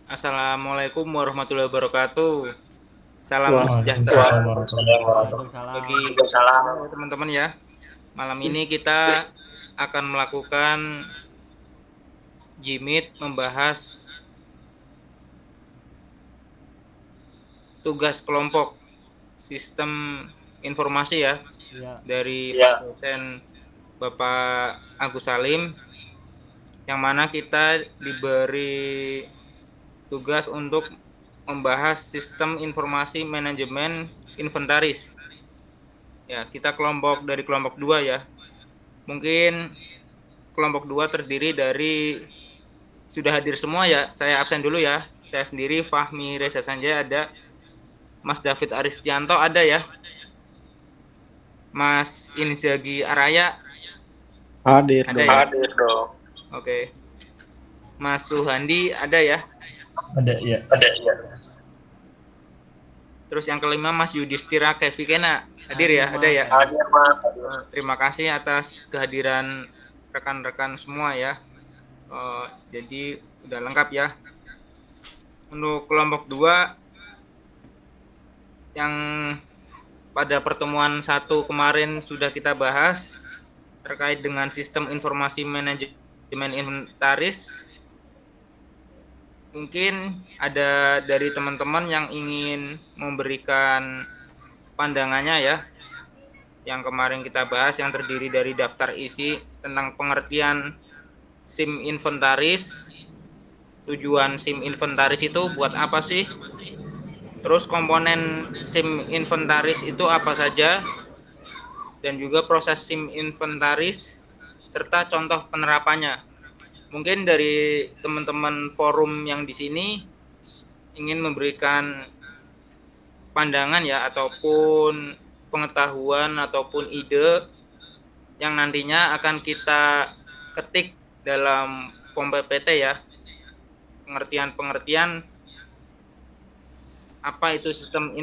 Assalamualaikum warahmatullahi wabarakatuh. Salam sejahtera Waalaikumsalam warahmatullahi wabarakatuh. bagi Waalaikumsalam. kita semua ya teman-teman ya. Malam ini kita akan melakukan Jimit membahas tugas kelompok sistem informasi ya Ya, dari Pak dosen Bapak Agus Salim, yang mana kita diberi tugas untuk membahas sistem informasi manajemen inventaris. Ya, kita dari kelompok 2 ya. Mungkin kelompok 2 terdiri dari sudah hadir semua ya. Saya absen dulu ya. Saya sendiri Fahmi Reza Sanjaya ada. Mas David Aristianto ada ya. Mas Inzaghi Araya Hadir ada dong. ya. Hadir dong. Oke. Mas Suhandi ada ya. ada ya. Terus yang kelima Mas Yudhistira Kevikena hadir ya. Ada ya. Hadir, Mas. Terima kasih atas kehadiran rekan-rekan semua ya. Jadi udah lengkap ya. Untuk kelompok 2 yang pada pertemuan 1 kemarin sudah kita bahas terkait dengan sistem informasi manajemen inventaris. Mungkin ada dari teman-teman yang ingin memberikan pandangannya ya. Yang kemarin kita bahas yang terdiri dari daftar isi tentang pengertian SIM inventaris. Tujuan SIM inventaris itu buat apa sih? Terus komponen SIM inventaris itu apa saja? Dan juga proses SIM inventaris serta contoh penerapannya. Mungkin dari teman-teman forum yang di sini ingin memberikan pandangan ya ataupun pengetahuan ataupun ide yang nantinya akan kita ketik dalam form PPT ya. Pengertian-pengertian apa itu sistem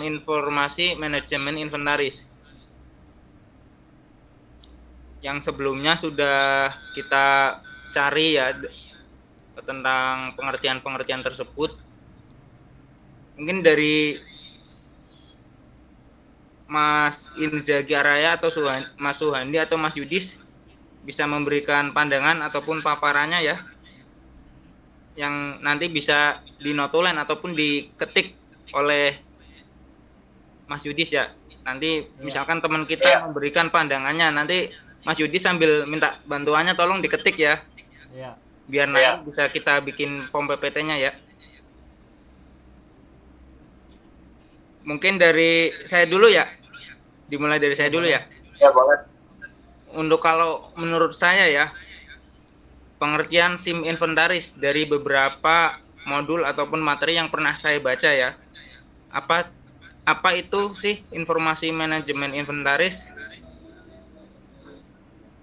informasi manajemen inventaris. Yang sebelumnya sudah kita cari ya tentang pengertian-pengertian tersebut. Mungkin dari Mas Inzaghi Araya atau Mas Suhandi atau Mas Yudis bisa memberikan pandangan ataupun paparannya ya, yang nanti bisa dinotulen ataupun diketik oleh Mas Yudis ya. Nanti misalkan teman kita memberikan pandangannya, nanti Mas Yudis sambil minta bantuannya tolong diketik ya. Ya. Biar nanti bisa kita bikin form PPT-nya ya. Mungkin dari saya dulu ya. Dimulai dari saya dulu ya. Ya, boleh. Untuk kalau menurut saya ya, pengertian SIM inventaris dari beberapa modul ataupun materi yang pernah saya baca ya. Apa itu sih informasi manajemen inventaris?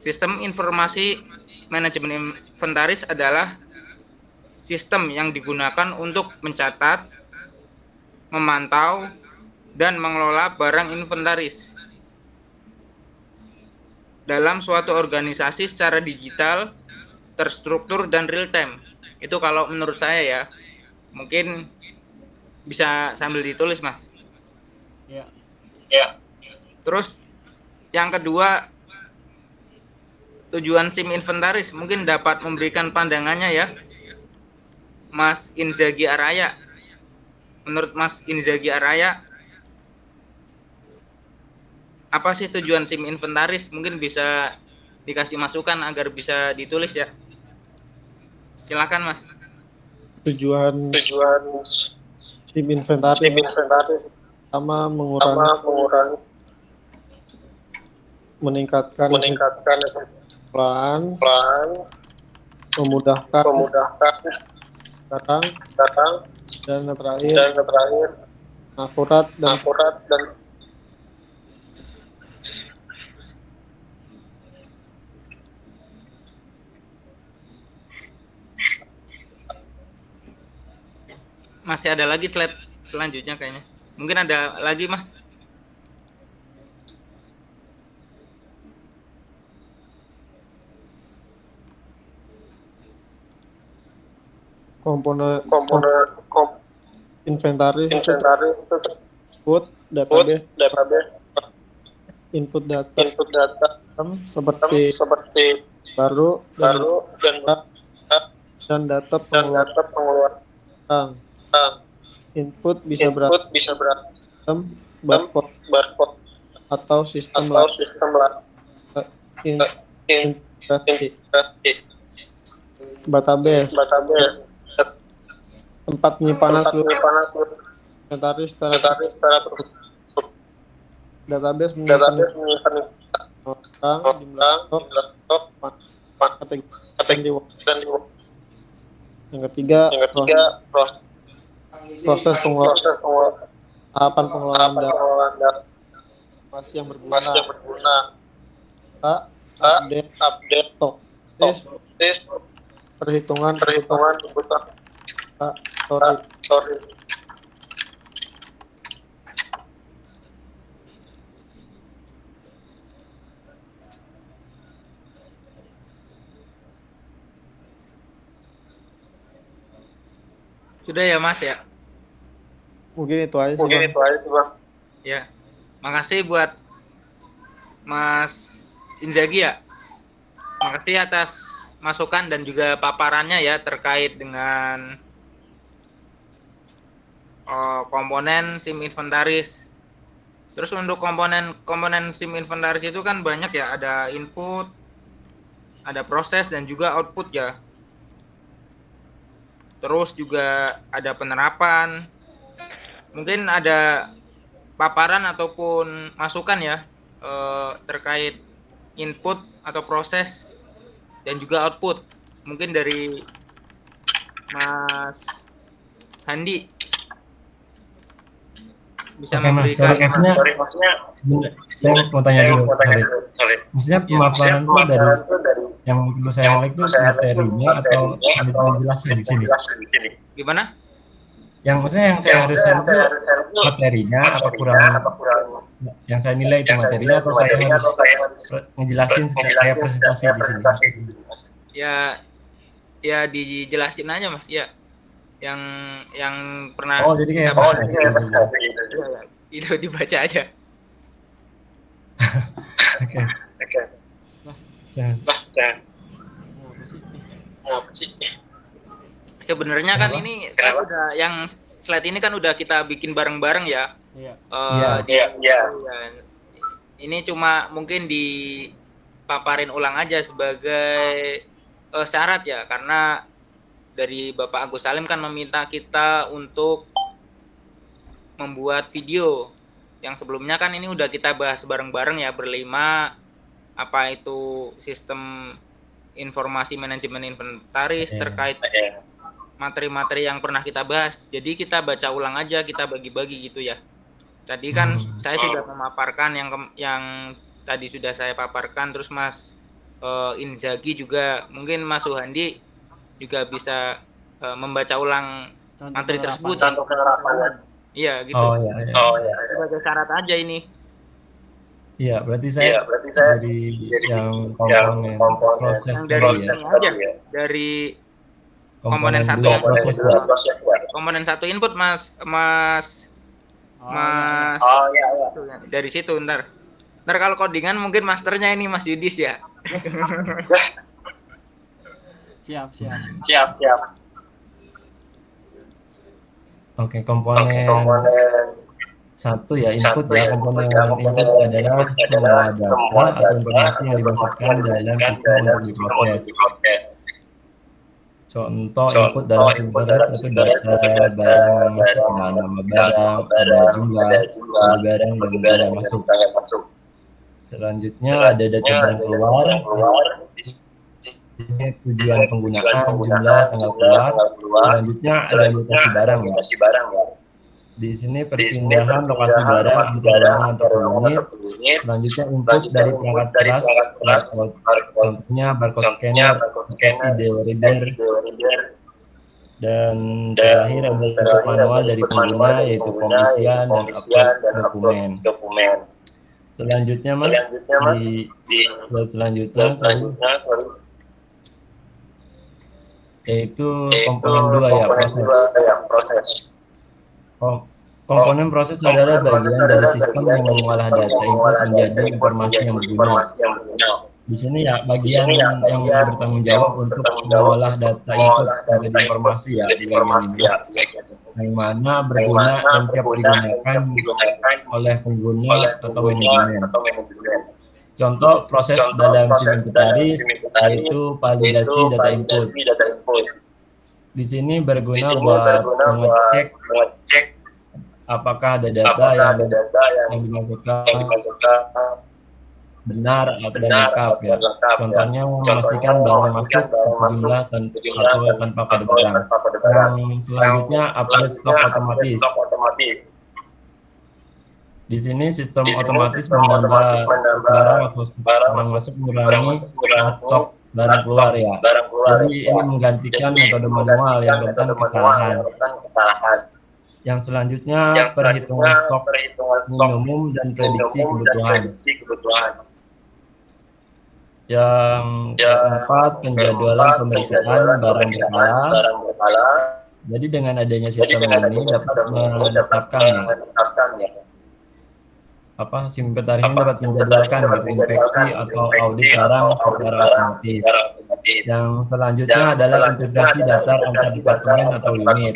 Sistem informasi manajemen inventaris adalah sistem yang digunakan untuk mencatat, memantau, dan mengelola barang inventaris dalam suatu organisasi secara digital, terstruktur, dan real time. Itu kalau menurut saya ya. Mungkin bisa sambil ditulis, Mas. Ya. Terus yang kedua, tujuan SIM inventaris mungkin dapat memberikan pandangannya ya. Mas Inzaghi Araya. Menurut Mas Inzaghi Araya, apa sih tujuan SIM inventaris? Mungkin bisa dikasih masukan agar bisa ditulis ya. Silakan Mas. Tujuan SIM inventaris sama mengurangi meningkatkan pelan, memudahkan datang dan yang terakhir akurat dan Masih ada lagi slide selanjutnya kayaknya. Mungkin ada lagi Mas. komponen komponen inventaris itu inventaris itu input database input data input data seperti seperti baru baru dan data dan pengeluaran data pengeluaran input bisa input bisa beragam barcode barcode atau sistem atau sistem integrasi integrasi database database tempat penyimpanan seluruh seluruh inventaris secara inventaris secara database menyimpan database menyimpan orang jumlah stok kategori dan di yang ketiga proses pengelolaan tahapan pengelolaan data informasi yang berguna update stok perhitungan kebutuhan storage. Sudah ya Mas ya? Mungkin itu aja sih, Bang. Ya. Makasih buat Mas Inzaghi ya. Makasih atas masukan dan juga paparannya ya terkait dengan komponen SIM inventaris. Terus untuk komponen SIM inventaris itu kan banyak ya, ada input, ada proses dan juga output ya. Terus juga ada penerapan. Mungkin ada paparan ataupun masukan ya terkait input atau proses dan juga output. Mungkin dari Mas Handi bisa memberikan. Maksudnya saya mau tanya dulu. Maksudnya pemaparan itu dari yang perlu saya highlight itu materinya atau penjelasan di sini? Gimana? Yang maksudnya yang saya harus highlight itu materinya apa kurang? Yang saya nilai itu materinya atau saya harus ngejelasin kayak presentasi di sini? Ya dijelasin aja Mas ya. Yang pernah jadi kayak presentasi itu dibaca aja. Oke. Sebenarnya kan ini slide ini kan udah kita bikin bareng-bareng ya. Ini cuma mungkin dipaparin ulang aja sebagai syarat ya, karena dari Bapak Agus Salim kan meminta kita untuk membuat video. Yang sebelumnya kan ini udah kita bahas bareng-bareng ya berlima, apa itu sistem informasi manajemen inventaris terkait materi-materi yang pernah kita bahas. Jadi kita baca ulang aja, kita bagi-bagi gitu ya. Tadi kan saya sudah memaparkan yang tadi sudah saya paparkan, terus Mas Inzaghi juga, mungkin Mas Suhandi juga bisa membaca ulang materi tersebut. Contoh penerapan. Iya gitu. Sebagai syarat aja ini. Iya, berarti saya dari yang komponen proses dari komponen satu proses komponen satu input Mas dari situ ntar kalau codingan mungkin masternya ini Mas Yudis ya. Siap. Oke, komponen satu ya input ya. Komponen input adalah semua data atau informasi yang dimasukkan dalam sistem untuk diproses. Contoh input dalam inventaris itu data barang yang masuk, nama barang, ada jumlah barang dan barang masuk. Selanjutnya ada data barang keluar. Ini tujuan penggunaan, jumlah, tanggal keluar. Selanjutnya ada mutasi barang ya. Di sini perpindahan lokasi barang antar ruangan atau unit. Selanjutnya input dari perangkat keras, contohnya barcode scanner, video reader, dan terakhir ada input manual dari pengguna yaitu pengisian dan upload dokumen. Selanjutnya Mas di slide selanjutnya yaitu komponen 2 ya, proses. Komponen proses adalah bagian dari sistem yang mengolah data input menjadi informasi yang berguna. Di sini ya bagian yang bertanggung jawab untuk mengolah data input menjadi informasi ya di bagian ini, yang mana berguna dan siap digunakan oleh pengguna atau manajemen. Contoh proses dalam SIM inventaris yaitu validasi data input. Di sini berguna buat mengecek apakah ada data yang dimasukkan benar dan lengkap ya. Contohnya memastikan barang masuk berjumlah atau tanpa kode barang. Yang selanjutnya update stok otomatis. Di sini sistem otomatis menambah barang atau barang masuk mengurangi stok barang keluar ya. Jadi ini menggantikan metode manual yang rentan kesalahan. Yang selanjutnya perhitungan stok minimum dan prediksi kebutuhan. Yang keempat penjadwalan pemeriksaan barang berkala. Jadi dengan adanya sistem ini dapat menetapkan SIM inventaris ini dapat menjadwalkan gitu inspeksi atau audit barang secara otomatis. Yang selanjutnya adalah integrasi data antar departemen atau unit.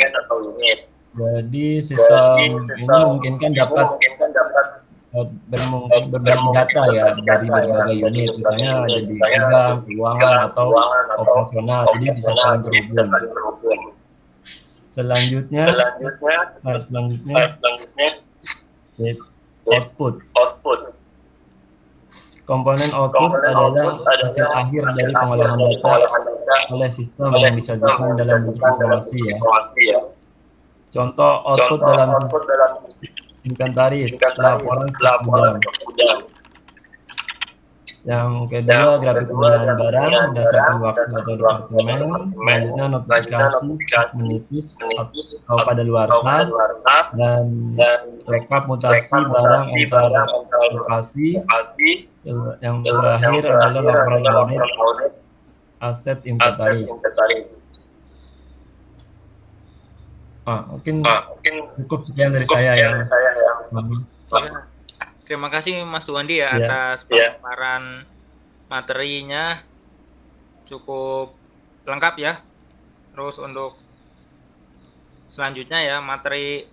Jadi sistem ini memungkinkan dapat berbagi data ya dari berbagai unit, misalnya ada di gudang, keuangan atau operasional, jadi bisa saling terhubung. Selanjutnya output. Komponen output adalah hasil akhir dari pengolahan data oleh sistem yang disajikan dalam bentuk informasi ya. Contoh output dalam sistem inventaris, laporan stok gudang. Yang kedua grafik penggunaan barang berdasarkan waktu atau departemen. Selanjutnya notifikasi stok menipis atau kadaluarsa dan rekap mutasi barang antar lokasi. Yang terakhir adalah laporan audit aset inventaris. Mungkin cukup sekian dari saya ya. Terima kasih Mas Wandi ya atas pemaparan materinya, cukup lengkap ya. Terus untuk selanjutnya ya materi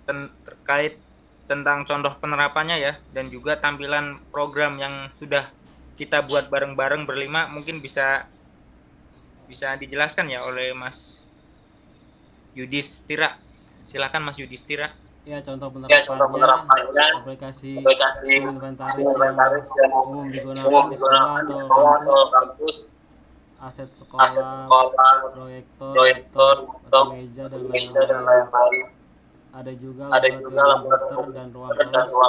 terkait tentang contoh penerapannya ya, dan juga tampilan program yang sudah kita buat bareng-bareng berlima, mungkin bisa dijelaskan ya oleh Mas Yudhistira. Silakan Mas Yudhistira. Ya, contoh penerapannya aplikasi SIM inventaris yang umum digunakan di sekolah atau kampus, aset sekolah, proyektor, atau meja dan lain-lain. Ada juga laboratorium komputer dan ruang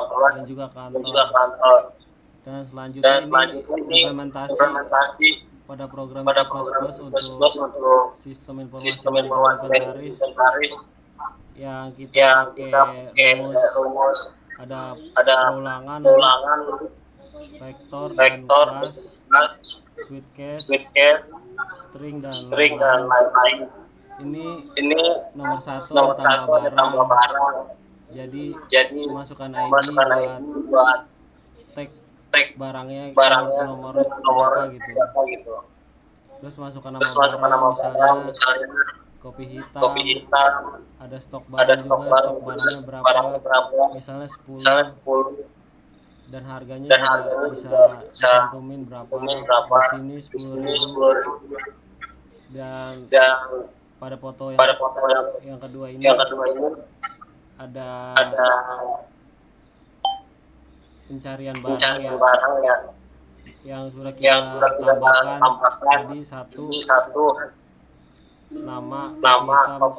kelas dan juga kantor. Dan selanjutnya ini implementasi pada program C++ untuk sistem informasi manajemen inventaris yang kita pakai rumus ada ulangan, vektor, dan kelas, switchcase, string dan lain-lain. Ini nomor satu tambah barang. Jadi masukkan ID buat tag barangnya nomor berapa gitu. Terus masukkan nama barang, misalnya kopi hitam, ada stok barang juga, stok barangnya berapa, misalnya 10, dan harganya juga bisa dicantumin berapa, di sini 10.000. Dan pada foto yang kedua ini ada pencarian barang yang sudah kita tambahkan tadi satu nama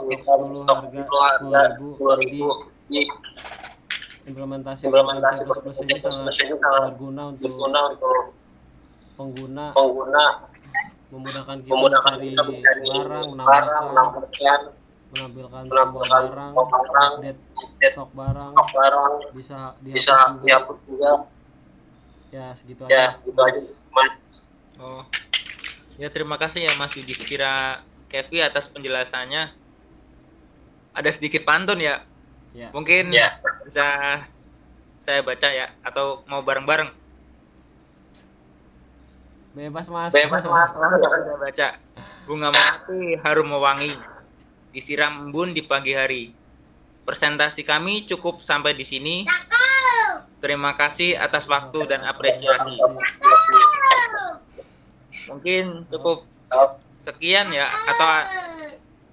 hitam stok 10 harga 10.000. Jadi implementasi program C++ ini sangat berguna untuk pengguna, memudahkan kita mencari barang, menampilkan semua barang, update stok barang, bisa dihapus juga. Ya segitu aja. Ya terima kasih ya Mas Yudhistira Kevi atas penjelasannya. Ada sedikit pantun ya. Ya. Mungkin bisa saya baca ya, atau mau bareng-bareng? Bebas Mas. Saya baca. Bunga melati harum mewangi, disiram embun di pagi hari. Presentasi kami cukup sampai di sini. Terima kasih atas waktu dan apresiasi. Mungkin cukup sekian ya, atau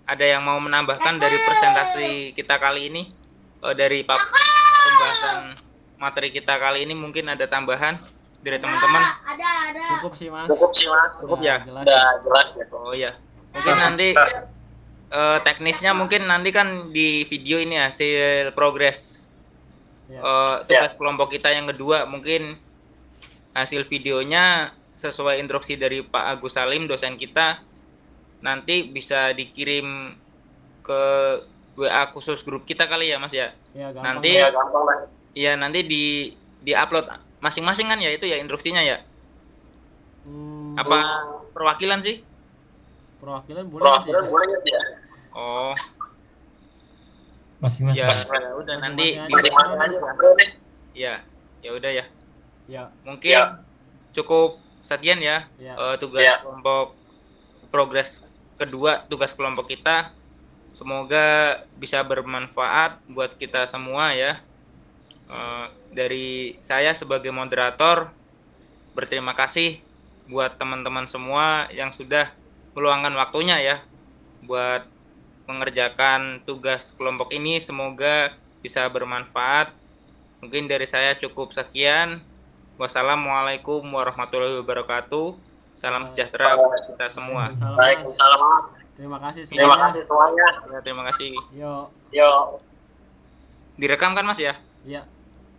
ada yang mau menambahkan dari presentasi kita kali ini? Dari pembahasan materi kita kali ini mungkin ada tambahan dari teman-teman? Cukup sih Mas. Cukup ya? Jelas ya. Oh ya. Mungkin nanti teknisnya mungkin nanti kan di video ini hasil progres tugas kelompok kita yang kedua, mungkin hasil videonya sesuai instruksi dari Pak Agus Salim, dosen kita, nanti bisa dikirim ke WA khusus grup kita kali ya Mas ya. Ya, gampang. Nanti iya, nanti di upload masing-masing kan ya, itu ya instruksinya ya. Apa perwakilan sih? Perwakilan boleh ya? Oh. Masing-masing. Ya udah nanti masing-masing aja. Ya udah ya. Ya. Mungkin cukup sekian ya, tugas kelompok progres kedua, tugas kelompok kita. Semoga bisa bermanfaat buat kita semua ya. Dari saya sebagai moderator berterima kasih buat teman-teman semua yang sudah meluangkan waktunya ya buat mengerjakan tugas kelompok ini. Semoga bisa bermanfaat. Mungkin dari saya cukup sekian. Wassalamualaikum warahmatullahi wabarakatuh. Salam sejahtera buat kita semua. Waalaikumsalam. Terima kasih semuanya. Ya, terima kasih. Yo. Direkam kan Mas ya? Iya.